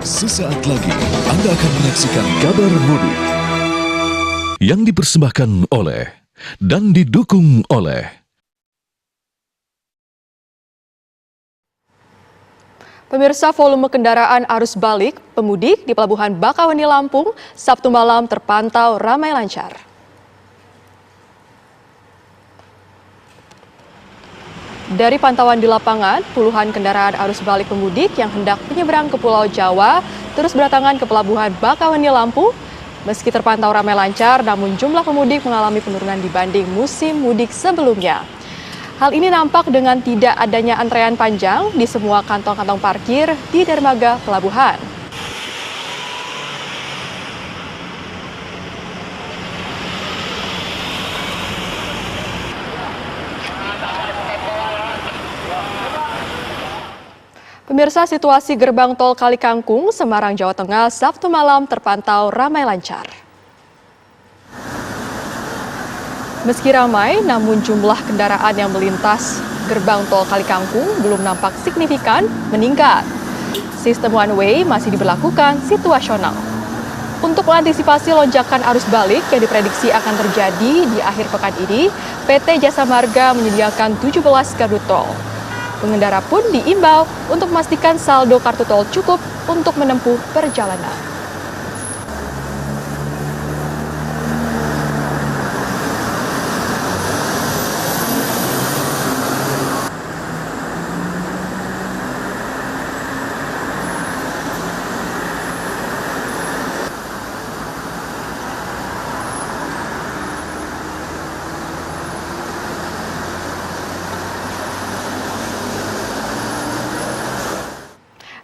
Sesaat lagi Anda akan menyaksikan kabar mudik yang dipersembahkan oleh dan didukung oleh pemirsa. Volume kendaraan arus balik pemudik di Pelabuhan Bakauheni Lampung Sabtu malam terpantau ramai lancar. Dari pantauan di lapangan, puluhan kendaraan arus balik pemudik yang hendak menyeberang ke Pulau Jawa terus berdatangan ke Pelabuhan Bakauheni Lampung. Meski terpantau ramai lancar, namun jumlah pemudik mengalami penurunan dibanding musim mudik sebelumnya. Hal ini nampak dengan tidak adanya antrean panjang di semua kantong-kantong parkir di dermaga pelabuhan. Pemirsa, situasi gerbang tol Kali Kangkung, Semarang, Jawa Tengah, Sabtu malam terpantau ramai lancar. Meski ramai, namun jumlah kendaraan yang melintas gerbang tol Kali Kangkung belum nampak signifikan meningkat. Sistem one way masih diberlakukan situasional. Untuk mengantisipasi lonjakan arus balik yang diprediksi akan terjadi di akhir pekan ini, PT Jasa Marga menyediakan 17 gardu tol. Pengendara pun diimbau untuk memastikan saldo kartu tol cukup untuk menempuh perjalanan.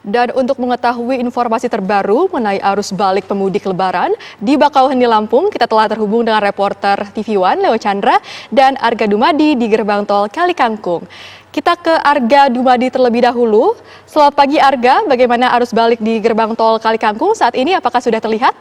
Dan untuk mengetahui informasi terbaru mengenai arus balik pemudik Lebaran di Bakauheni Lampung, kita telah terhubung dengan reporter TV One Leo Chandra dan Arga Dumadi di gerbang tol Kali Kangkung. Kita ke Arga Dumadi terlebih dahulu. Selamat pagi Arga, bagaimana arus balik di gerbang tol Kali Kangkung saat ini? Apakah sudah terlihat?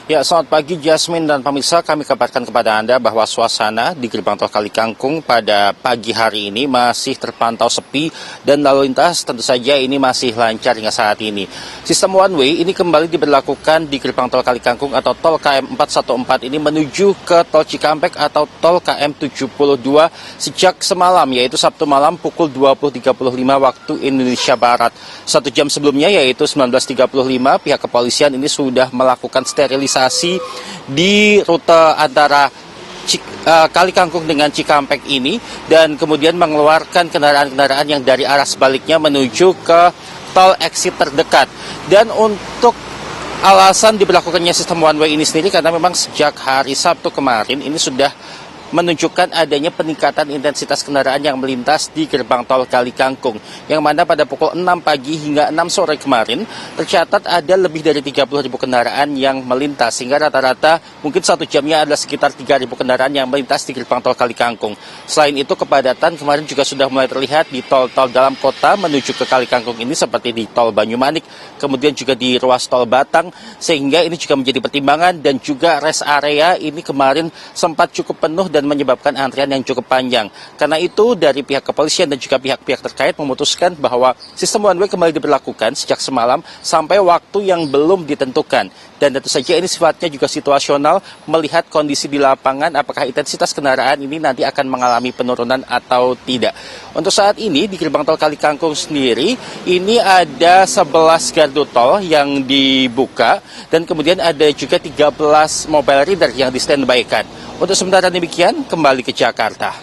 Ya, selamat pagi Jasmine dan pemirsa. Kami kabarkan kepada Anda bahwa suasana di gerbang tol Kali Kangkung pada pagi hari ini masih terpantau sepi dan lalu lintas tentu saja ini masih lancar hingga saat ini. Sistem one way ini kembali diberlakukan di gerbang tol Kali Kangkung atau tol KM 414 ini menuju ke tol Cikampek atau tol KM 72 sejak semalam, yaitu Sabtu malam pukul 20.35 waktu Indonesia Barat. 1 jam sebelumnya yaitu 19.35 pihak kepolisian ini sudah melakukan sterilisasi di rute antara Kali Kangkung dengan Cikampek ini dan kemudian mengeluarkan kendaraan-kendaraan yang dari arah sebaliknya menuju ke tol exit terdekat. Dan untuk alasan diberlakukannya sistem one way ini sendiri karena memang sejak hari Sabtu kemarin ini sudah menunjukkan adanya peningkatan intensitas kendaraan yang melintas di gerbang tol Kali Kangkung, yang mana pada pukul 6 pagi hingga 6 sore kemarin tercatat ada lebih dari 30.000 kendaraan yang melintas, sehingga rata-rata mungkin 1 jamnya adalah sekitar 3.000 kendaraan yang melintas di gerbang tol Kali Kangkung. Selain itu kepadatan kemarin juga sudah mulai terlihat di tol-tol dalam kota menuju ke Kali Kangkung ini seperti di tol Banyumanik, kemudian juga di ruas tol Batang, sehingga ini juga menjadi pertimbangan dan juga rest area ini kemarin sempat cukup penuh dan menyebabkan antrian yang cukup panjang. Karena itu dari pihak kepolisian dan juga pihak-pihak terkait memutuskan bahwa sistem one way kembali diberlakukan sejak semalam sampai waktu yang belum ditentukan. Dan tentu saja ini sifatnya juga situasional melihat kondisi di lapangan apakah intensitas kendaraan ini nanti akan mengalami penurunan atau tidak. Untuk saat ini di gerbang tol Kali Kangkung sendiri ini ada 11 gardu tol yang dibuka dan kemudian ada juga 13 mobile reader yang di-standby-kan. Untuk sementara demikian, kembali ke Jakarta.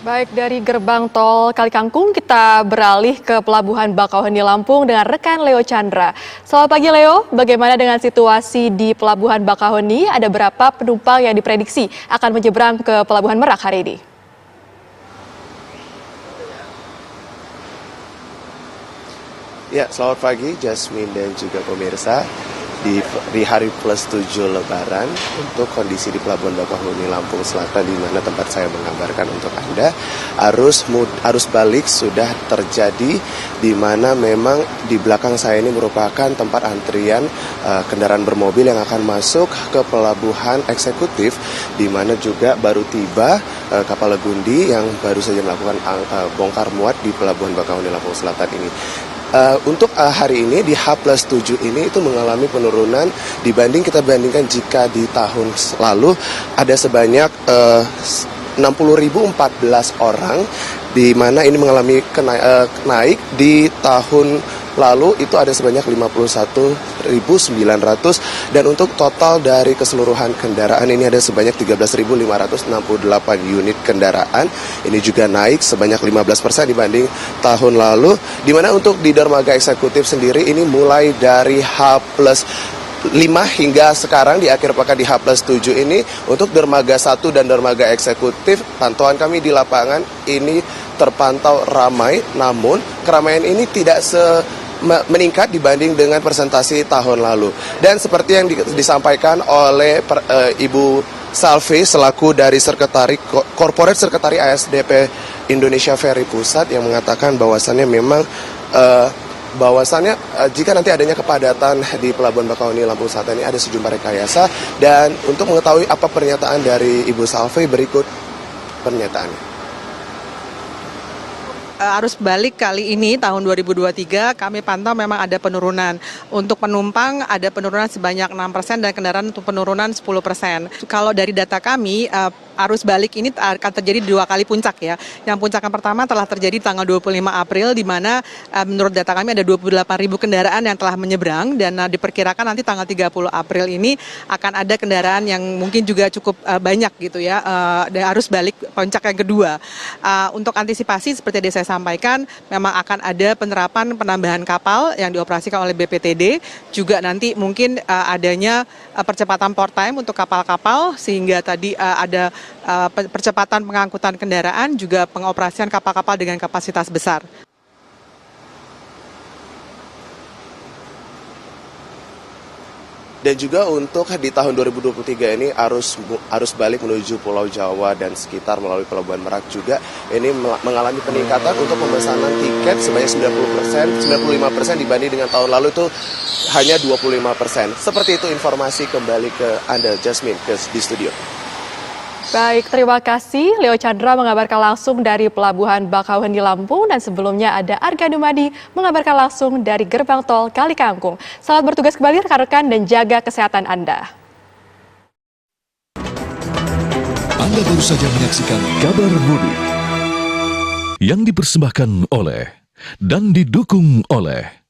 Baik, dari gerbang tol Kali Kangkung kita beralih ke Pelabuhan Bakauheni Lampung dengan rekan Leo Chandra. Selamat pagi Leo, bagaimana dengan situasi di Pelabuhan Bakauheni? Ada berapa penumpang yang diprediksi akan menyeberang ke Pelabuhan Merak hari ini? Ya, selamat pagi Jasmine dan juga pemirsa. di hari plus 7 Lebaran untuk kondisi di Pelabuhan Bakauheni Lampung Selatan, di mana tempat saya mengabarkan untuk Anda, arus balik sudah terjadi, di mana memang di belakang saya ini merupakan tempat antrian kendaraan bermobil yang akan masuk ke Pelabuhan Eksekutif, di mana juga baru tiba kapal Legundi yang baru saja melakukan bongkar muat di Pelabuhan Bakauheni Lampung Selatan ini. Untuk hari ini di H+7 ini itu mengalami penurunan kita bandingkan jika di tahun lalu ada sebanyak 60.014 orang, di mana ini mengalami naik. Di tahun lalu itu ada sebanyak 51.900, dan untuk total dari keseluruhan kendaraan ini ada sebanyak 13.568 unit kendaraan. Ini juga naik sebanyak 15% dibanding tahun lalu, di mana untuk di dermaga eksekutif sendiri ini mulai dari H+5 hingga sekarang di akhir pekan di H+7 ini, untuk dermaga 1 dan dermaga eksekutif, pantauan kami di lapangan ini terpantau ramai, namun keramaian ini tidak meningkat dibanding dengan presentasi tahun lalu. Dan seperti yang disampaikan oleh Ibu Salve selaku dari Corporate Sekretari ASDP Indonesia Ferry Pusat, yang mengatakan bahwasannya memang jika nanti adanya kepadatan di Pelabuhan Bakauheni Lampung Selatan ini ada sejumlah rekayasa. Dan untuk mengetahui apa pernyataan dari Ibu Salve, berikut pernyataannya. Arus balik kali ini tahun 2023 kami pantau memang ada penurunan. Untuk penumpang ada penurunan sebanyak 6% dan kendaraan untuk penurunan 10%. Kalau dari data kami, arus balik ini akan terjadi 2 kali puncak ya. Yang puncak yang pertama telah terjadi tanggal 25 April, di mana menurut data kami ada 28.000 kendaraan yang telah menyeberang, dan diperkirakan nanti tanggal 30 April ini akan ada kendaraan yang mungkin juga cukup banyak gitu ya. Dan arus balik puncak yang kedua. Untuk antisipasi seperti yang saya sampaikan, memang akan ada penambahan kapal yang dioperasikan oleh BPTD, juga nanti mungkin adanya percepatan port time untuk kapal-kapal, sehingga tadi ada percepatan pengangkutan kendaraan, juga pengoperasian kapal-kapal dengan kapasitas besar. Dan juga untuk di tahun 2023 ini arus balik menuju Pulau Jawa dan sekitar melalui Pelabuhan Merak juga ini mengalami peningkatan untuk pemesanan tiket sebanyak 95% dibanding dengan tahun lalu itu hanya 25%. Seperti itu informasi, kembali ke Anda Jasmine di studio. Baik, terima kasih. Leo Chandra mengabarkan langsung dari Pelabuhan Bakauheni Lampung, dan sebelumnya ada Arga Dumadi mengabarkan langsung dari Gerbang Tol Kali Kangkung. Selamat bertugas kembali rekan-rekan dan jaga kesehatan Anda. Anda baru saja menyaksikan Kabar Mudik yang dipersembahkan oleh dan didukung oleh